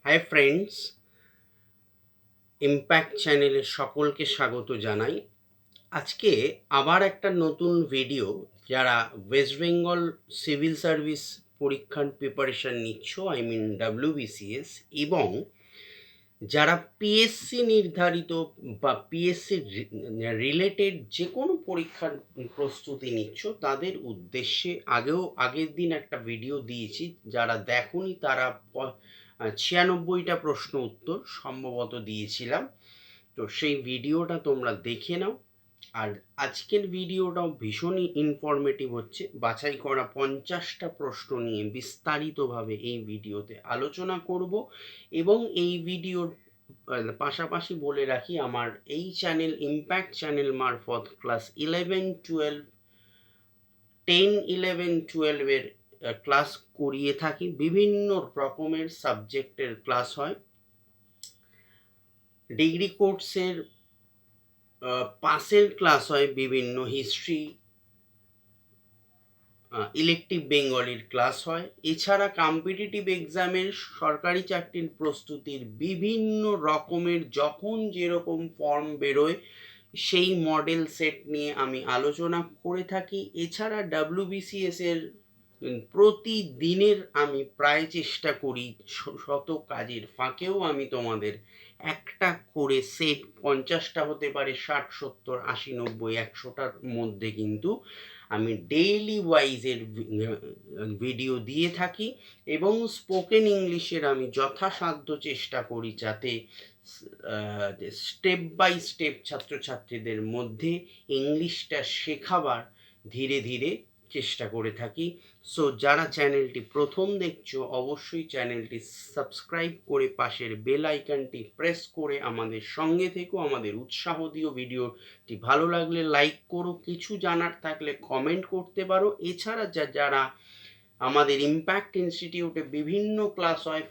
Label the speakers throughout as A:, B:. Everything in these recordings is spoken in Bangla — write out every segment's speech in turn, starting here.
A: হাই ফ্রেন্ডস, ইম্প্যাক্ট চ্যানেলে সকলকে স্বাগত জানাই। আজকে আবার একটা নতুন ভিডিও। যারা ওয়েস্ট বেঙ্গল সিভিল সার্ভিস পরীক্ষার প্রিপারেশন নিচ্ছ, WBCS, এবং যারা পিএসসি নির্ধারিত বা পিএসসি রিলেটেড যে কোনো পরীক্ষার প্রস্তুতি নিচ্ছ, তাদের উদ্দেশ্যে আগের দিন একটা ভিডিও দিয়েছি। যারা দেখোনি তারা 96টা প্রশ্ন উত্তর সম্ভবত দিয়েছিলাম। তো সেই ভিডিওটা তোমরা দেখে নাও। আর আজকের ভিডিওটাও ভীষণই ইনফরমেটিভ হচ্ছে। বাছাই করা 50টা প্রশ্ন নিয়ে বিস্তারিতভাবে এই ভিডিওতে আলোচনা করব। এবং এই ভিডিওর পাশাপাশি বলে রাখি, আমার এই চ্যানেল ইম্প্যাক্ট চ্যানেল মারফত ক্লাস 11-12, 10-11-12 ক্লাস করিয়ে থাকি। বিভিন্ন রকমের সাবজেক্টের ক্লাস হয়। ডিগ্রি কোর্সের পাসের ক্লাস হয়, বিভিন্ন হিস্ট্রি, ইলেকটিভ বেঙ্গলির ক্লাস হয়। এছাড়া কম্পিটিটিভ এক্সামের সরকারি চাকরির প্রস্তুতির বিভিন্ন রকমের যখন যেরকম ফর্ম বেরোয় সেই মডেল সেট নিয়ে আমি আলোচনা করে থাকি। এছাড়া WBCS এর প্রতিদিনের আমি প্রায় চেষ্টা করি, শত কাজের ফাঁকেও আমি তোমাদের একটা করে সেট, 50টা হতে পারে, 60, 70, 80, 90, 100টার মধ্যে কিন্তু আমি ডেইলি ওয়াইজের ভিডিও দিয়ে থাকি। এবং স্পোকেন ইংলিশের আমি যথাসাধ্য চেষ্টা করি যাতে স্টেপ বাই স্টেপ ছাত্রছাত্রীদের মধ্যে ইংলিশটা শেখাবার ধীরে ধীরে চেষ্টা করে থাকি। সো যারা চ্যানেলটি প্রথম দেখছো, অবশ্যই চ্যানেলটি সাবস্ক্রাইব করে পাশের বেল আইকনটি প্রেস করে আমাদের সঙ্গে থেকো, আমাদের উৎসাহ দিও। ভিডিওটি ভালো লাগলে লাইক করো, কিছু জানার থাকলে কমেন্ট করতে পারো। এছাড়া যারা আমাদের ইম্প্যাক্ট ইনস্টিটিউটে বিভিন্ন ক্লাস হয়,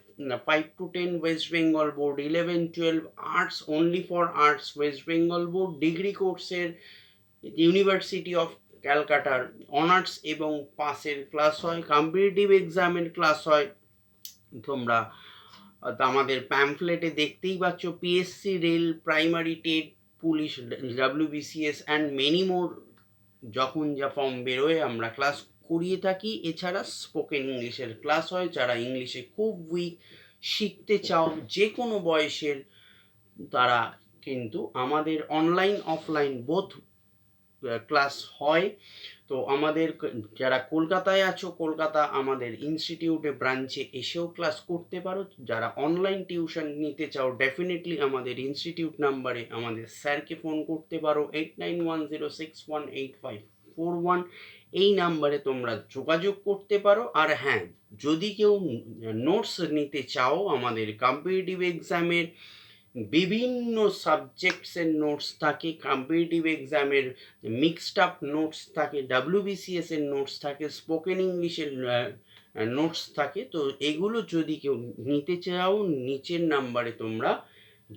A: 5 to 10 West Bengal board, 11-12 arts, only for arts West Bengal board, degree কোর্সের ইউনিভার্সিটি অফ ক্যালকাটার অনার্স এবং পাসের ক্লাস হয়, কম্পিটিটিভ এক্সামের ক্লাস হয়। তোমরা আমাদের প্যাম্পলেটে দেখতেই পাচ্ছ, PSC, rail, primary, TET, police, WBCS and many more যখন যা ফর্ম বেরোয় আমরা ক্লাস করিয়ে থাকি। এছাড়া স্পোকেন ইংলিশের ক্লাস হয়। যারা ইংলিশে খুব উইক, শিখতে চাও যে কোনো বয়সের, তারা কিন্তু আমাদের অনলাইন অফলাইন বোথ ক্লাস হয়। তো আমাদের যারা কলকাতায় আছো, কলকাতা আমাদের ইনস্টিটিউটে ব্রাঞ্চে এসেও ক্লাস করতে পারো। যারা অনলাইন টিউশন নিতে চাও, ডেফিনেটলি আমাদের ইনস্টিটিউট নাম্বারে আমাদের স্যারকে ফোন করতে পারো, 8910618541। এই নাম্বারে তোমরা যোগাযোগ করতে পারো। আর হ্যাঁ, যদি কেউ নোটস নিতে চাও, আমাদের কম্পিটিটিভ এক্সামের বিভিন্ন সাবজেক্টসের নোটস থাকে, কম্পিটিটিভ এক্সামের মিক্সড আপ নোটস থাকে, WBCS এর নোটস থাকে, স্পোকেন ইংলিশের নোটস থাকে। তো এগুলো যদি কেউ নিতে চাও, নিচের নাম্বারে তোমরা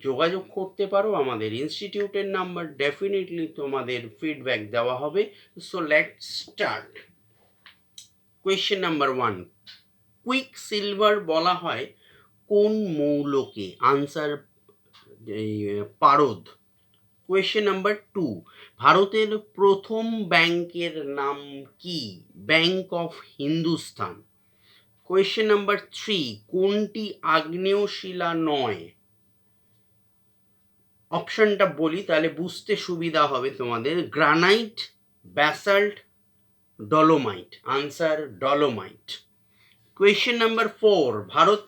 A: যোগাযোগ করতে পারো। আমাদের ইনস্টিটিউটের নাম্বার, ডেফিনেটলি তোমাদের ফিডব্যাক দেওয়া হবে। So let's start. Question number 1, quick silver বলা হয় কোন মৌলকে? আনসার পারদ। কোয়েশ্চেন নাম্বার 2, ভারতের প্রথম ব্যাংকের নাম কি? Bank of Hindustan. Question number 3, কোনটি আগ্নেয় শিলা নয়? অপশনটা বলি তাহলে বুঝতে সুবিধা হবে তোমাদের। Granite, basalt, dolomite. Answer dolomite. Question number 4, Bharat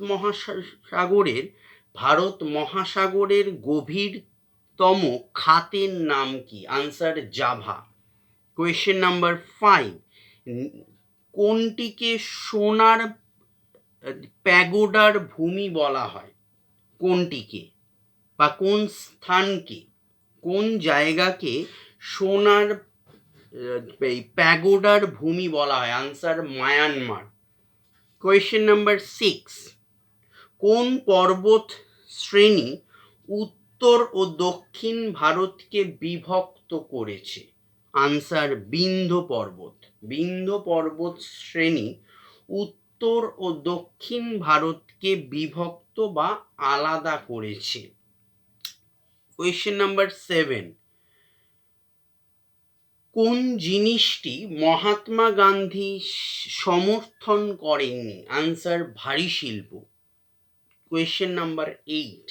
A: মহাসাগরের গভীরতম খাতের নাম কি? Answer Java. কোয়েশ্চেন নাম্বার 5, কোনটিকে সোনার প্যাগোডার ভূমি বলা হয়? কোনটিকে বা কোন স্থানকে, কোন জায়গাকে সোনার প্যাগোডার ভূমি বলা হয়? Answer Myanmar. কোয়েশ্চেন নাম্বার 6, কোন পর্বত শ্রেণী উত্তর ও দক্ষিণ ভারতকে বিভক্ত করেছে? আনসার বিন্ধ্য পর্বত। বিন্ধ্য পর্বত শ্রেণী উত্তর ও দক্ষিণ ভারতকে বিভক্ত বা আলাদা করেছে? কোয়েশ্চেন নাম্বার 7, কোন জিনিসটি মহাত্মা গান্ধী সমর্থন করেননি? আনসার, ভারী শিল্প। Question number 8,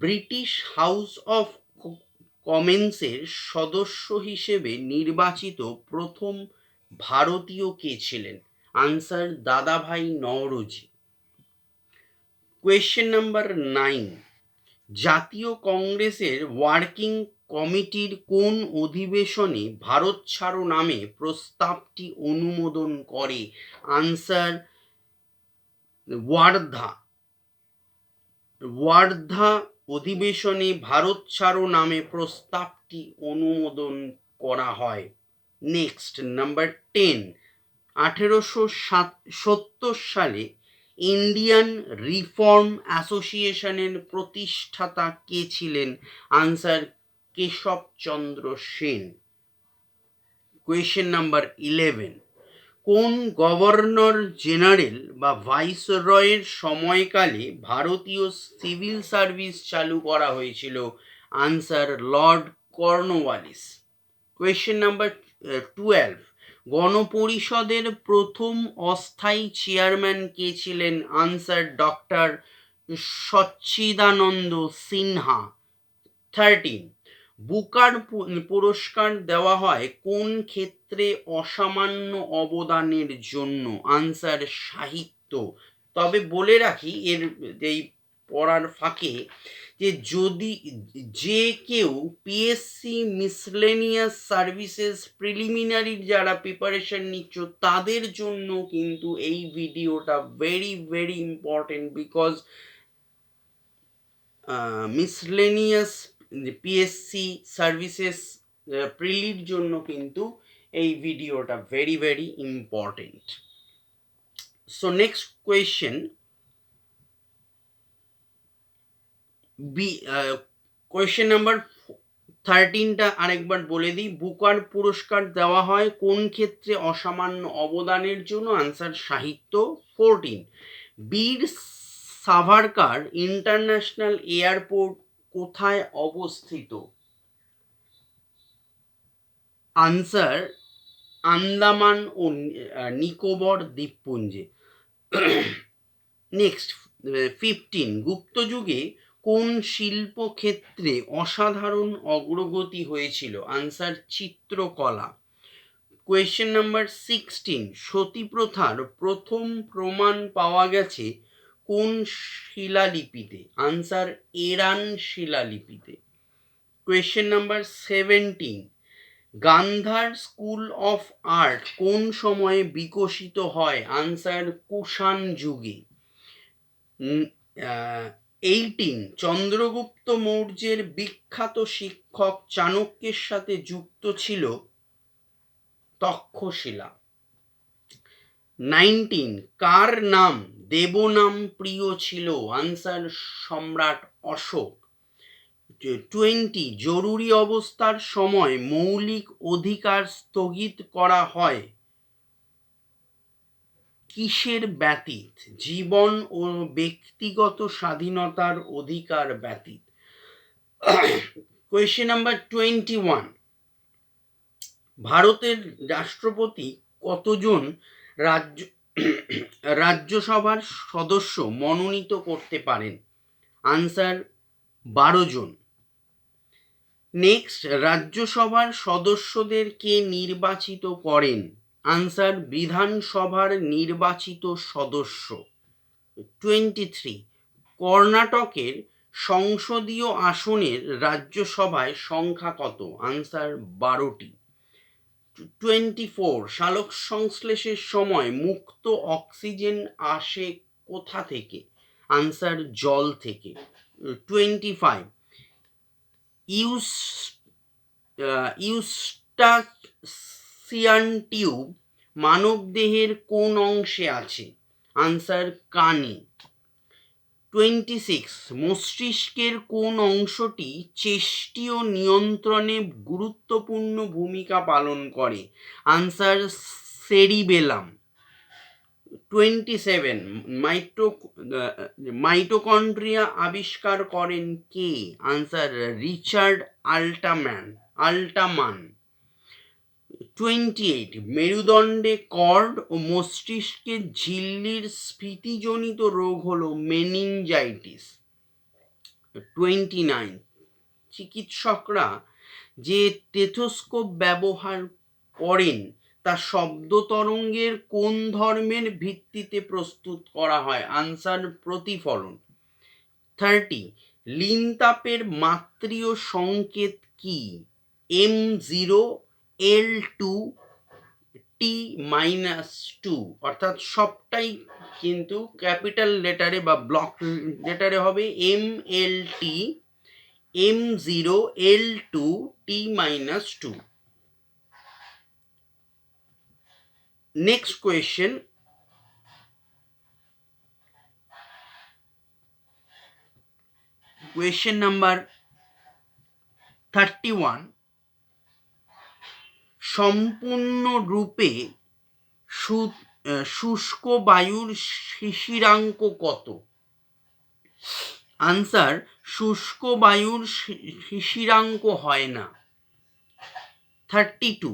A: British house of কমন্সের সদস্য হিসেবে নির্বাচিত প্রথম ভারতীয় কে ছিলেন? আনসার, দাদাভাই নওরোজি। কোয়েশ্চেন নাম্বার 9, জাতীয় কংগ্রেসের ওয়ার্কিং কমিটির কোন অধিবেশনে ভারত ছাড়ো নামে প্রস্তাবটি অনুমোদন করে? আনসার, ওয়ার্ধা অধিবেশনে ভারত ছাড়ো নামে প্রস্তাবটি অনুমোদন করা হয়। নেক্সট, নাম্বার 10, 1870 সালে ইন্ডিয়ান রিফর্ম অ্যাসোসিয়েশনের প্রতিষ্ঠাতা কে ছিলেন? Answer, Keshabchandra Sen. Question number 11, কোন গভর্নর জেনারেল বা ভাইসরয়ের সময়কালে ভারতীয় সিভিল সার্ভিস চালু করা হয়েছিল? Answer, Lord Cornwallis. Question number 12, গণপরিষদের প্রথম অস্থায়ী চেয়ারম্যান কে ছিলেন? আনসার, ডক্টর সচ্চিদানন্দ সিনহা। 13, বুকার পুরস্কার দেওয়া হয় কোন ক্ষেত্রে অসামান্য অবদানের জন্য? আনসার, সাহিত্য। তবে বলে রাখি এর এই পড়ার ফাঁকে যে কেউ পিএসসি মিসলেনিয়াস সার্ভিসেস প্রিলিমিনারির যারা প্রিপারেশন নিচ্ছ তাদের জন্য কিন্তু এই ভিডিওটা very very important, because miscellaneous PSC services প্রিলির জন্য কিন্তু এই ভিডিওটা very very important. So next question, question number 13টা আরেকবার বলে দিই। বুকার পুরস্কার দেওয়া হয় কোন ক্ষেত্রে অসামান্য অবদানের জন্য? আনসার, সাহিত্য। 14, বীর সাভারকার ইন্টারন্যাশনাল এয়ারপোর্ট কোথায় অবস্থিত? আনসার, আন্দামান ও নিকোবর দ্বীপপুঞ্জে। নেক্সট, 15, গুপ্ত যুগে কোন শিল্পক্ষেত্রে অসাধারণ অগ্রগতি হয়েছিল? আনসার, চিত্রকলা। কোয়েশ্চেন নাম্বার 16, সতী প্রথার প্রথম প্রমাণ পাওয়া গেছে কোন শিলালিপিতে? আনসার, এরান শিলালিপিতে। Question number 17, Gandhara school of art কোন সময়ে বিকশিত হয়? আনসার, কুষাণ যুগে। 18, চন্দ্রগুপ্ত মৌর্যের বিখ্যাত শিক্ষক চাণক্যের সাথে যুক্ত ছিল তক্ষশিলা। 19, কার নাম দেবনাম প্রিয় ছিল? আনসার, সম্রাট অশোক। 20, জরুরি অবস্থার সময় মৌলিক অধিকার স্থগিত করা হয় কিসের ব্যতীত? জীবন ও ব্যক্তিগত স্বাধীনতার অধিকার ব্যতীত। কোয়েশ্চেন নাম্বার 21, ভারতের রাষ্ট্রপতি কতজন রাজ্যসভার সদস্য মনোনীত করতে পারেন? আনসার, 12 জন। নেক্সট, রাজ্যসভার সদস্যদের কে নির্বাচিত করেন? আনসার, বিধানসভার নির্বাচিত সদস্য। 23, কর্ণাটকের সংসদীয় আসনের রাজ্যসভায় সংখ্যা কত? আনসার, 12টি। 24, সালোক সংশ্লেষের সময় মুক্ত অক্সিজেন আসে কোথা থেকে? আনসার, জল থেকে। 25, ইউস্টাচিয়ান টিউব মানবদেহের কোন অংশে আছে? আনসার, কানে। 26, মস্তিষ্কের কোন অংশটি চেষ্টীয় নিয়ন্ত্রণে গুরুত্বপূর্ণ ভূমিকা পালন করে? Answer, cerebellum. 27 মাইটোকন্ড্রিয়া আবিষ্কার করেন কে? Answer Richard Altmann. 28 মেরুদণ্ডে কর্ড ও মস্তিষ্কে ঝিল্লির স্ফীতিজনিত রোগ হলো মেনিনজাইটিস। 29 চিকিৎসকরা যে স্টেথোস্কোপ ব্যবহার করেন তা শব্দ তরঙ্গের কোন ধর্মের ভিত্তিতে প্রস্তুত করা হয়? আনসার প্রতিফলন। 30 লিনতাপের মাত্রীয় সংকেত কি? M0 L2 T-2, অর্থাৎ সবটাই কিন্তু ক্যাপিটাল লেটারে বা ব্লক লেটারে হবে MLT M0 L2 T-2। Next question. Question number 31. সম্পূর্ণরূপে শুষ্ক বায়ুর শিশিরাঙ্ক কত? আনসার শুষ্ক বায়ুর শিশিরাঙ্ক হয় না। 32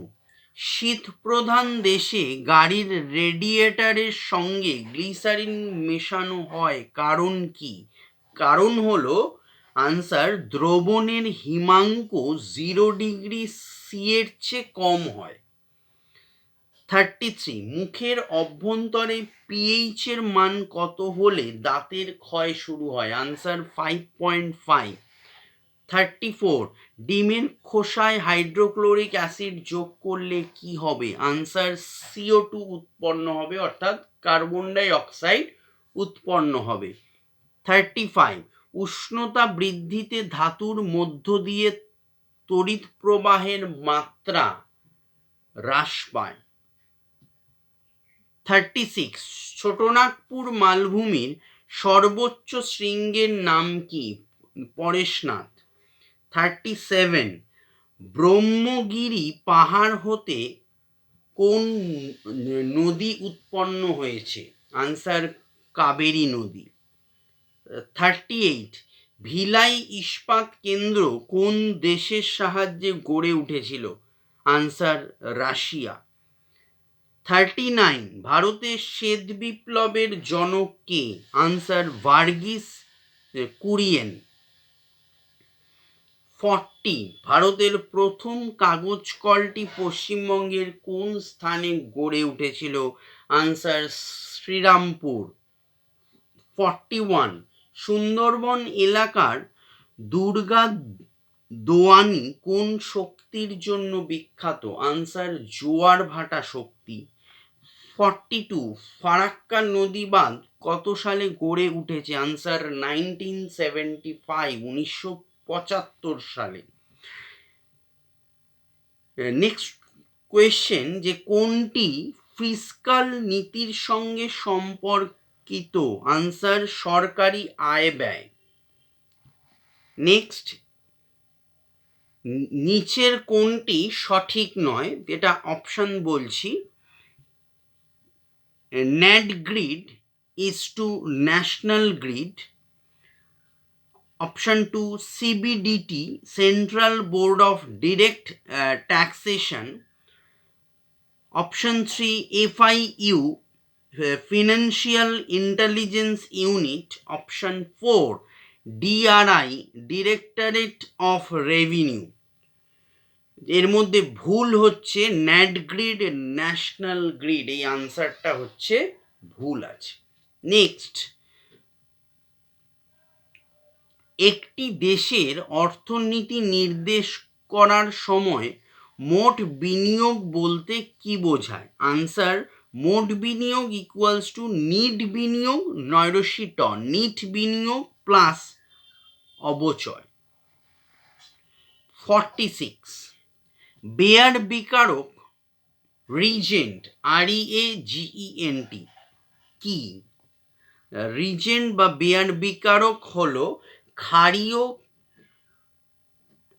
A: শীত প্রধান দেশে গাড়ির রেডিয়েটরের সঙ্গে গ্লিসারিন মেশানো হয় কারণ কি? কারণ হলো আনসার দ্রবণের হিমাঙ্ক 0°C এর চেয়ে কম হয়। 33 মুখের অভ্যন্তরে পিএইচ এর মান কত হলে দাঁতের ক্ষয় শুরু হয়? আনসার 5.5। 34 ডিমের খোসায় হাইড্রোক্লোরিক অ্যাসিড যোগ করলে কি হবে? আনসার CO2 উৎপন্ন হবে, অর্থাৎ কার্বন ডাই অক্সাইড উৎপন্ন হবে। 35 উষ্ণতা বৃদ্ধিতে ধাতুর মধ্য দিয়ে তড়িৎ প্রবাহের মাত্রা হ্রাস পায়। 36 ছোটনাগপুর মালভূমির সর্বোচ্চ শৃঙ্গের নাম কি? পরেশনাথ। 37 ব্রহ্মগিরি পাহাড় হতে কোন নদী উৎপন্ন হয়েছে? আনসার কাবেরী নদী। 38 ভিলাই ইস্পাত কেন্দ্র কোন দেশের সাহায্যে গড়ে উঠেছিল? Answer Russia. 39 ভারতের শ্বেত বিপ্লবের জনক কে? আনসার ভার্গিস কুরিয়েন। 40 ভারতের প্রথম কাগজ কলটি পশ্চিমবঙ্গের কোন স্থানে গড়ে উঠেছিল? আনসার শ্রীরামপুর। 41 সুন্দরবন এলাকার দুর্গা দোয়ানি কোন শক্তির জন্য বিখ্যাত? আনসার জোয়ার ভাটা শক্তি। 42 ফারাক্কা নদী বাঁধ কত সালে গড়ে উঠেছে? আনসার 1975 1975 সালে। নেক্সট কোয়েশ্চেন, যে কোনটি ফিসকাল নীতির সঙ্গে সম্পর্কিত? আনসার সরকারি আয় ব্যয়। নেক্সট, নিচের কোনটি সঠিক নয়? এটা অপশন বলছি। NATGRID is to National Grid. Option 2 CBDT Central Board of Direct Taxation. Option 3 FIU Financial Intelligence Unit. Option 4 DRI Directorate of Revenue. এর মধ্যে ভুল হচ্ছে NATGRID ন্যাশনাল গ্রিড, এই আনসারটা হচ্ছে ভুল আছে। নেক্সট, একটি দেশের অর্থনীতি নির্দেশ করার সময় মোট বিনিয়োগ বলতে কি বোঝায়? আনসার মোট বিনিয়োগ ইকুয়ালস টু নিট বিনিয়োগ নয়রসি ট, নিট বিনিয়োগ প্লাস অবচয়। 46 বেয়ার বিকারক রিজেন্ট REAGENT কি? রিজেন্ট বা বেয়ার বিকারক হলো ক্ষারীয়,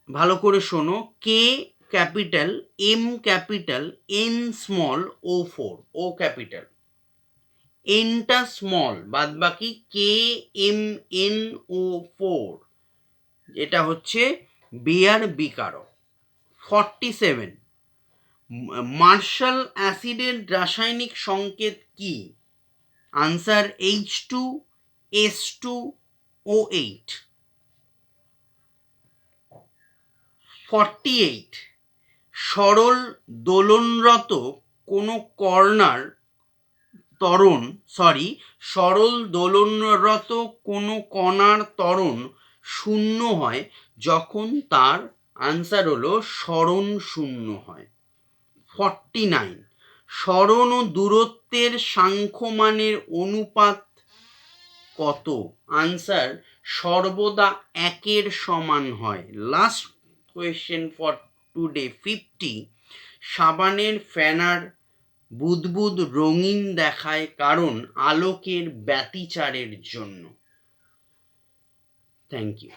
A: ভালো করে শোনো, K capital M capital N small O4 O capital, এনটা স্মল, বাদ বাকি KMNO4, যেটা হচ্ছে বেয়ার বিকারক। 47, মার্শাল অ্যাসিডের রাসায়নিক সংকেত কি? Answer H2S2O8। 48, সরল দোলনরত কোনো কণার ত্বরণ শূন্য হয় যখন তার আনসার হলো সরণ শূন্য হয়। 49, সরণ ও দূরত্বের সাংখ্যমানের অনুপাত কত? আনসার সর্বদা 1-এর সমান হয়। লাস্ট কোয়েশ্চেন ফর টুডে 50, সাবানের ফেনার বুদবুদ রঙিন দেখায় কারণ আলোকের ব্যতিচারের জন্য। Thank you.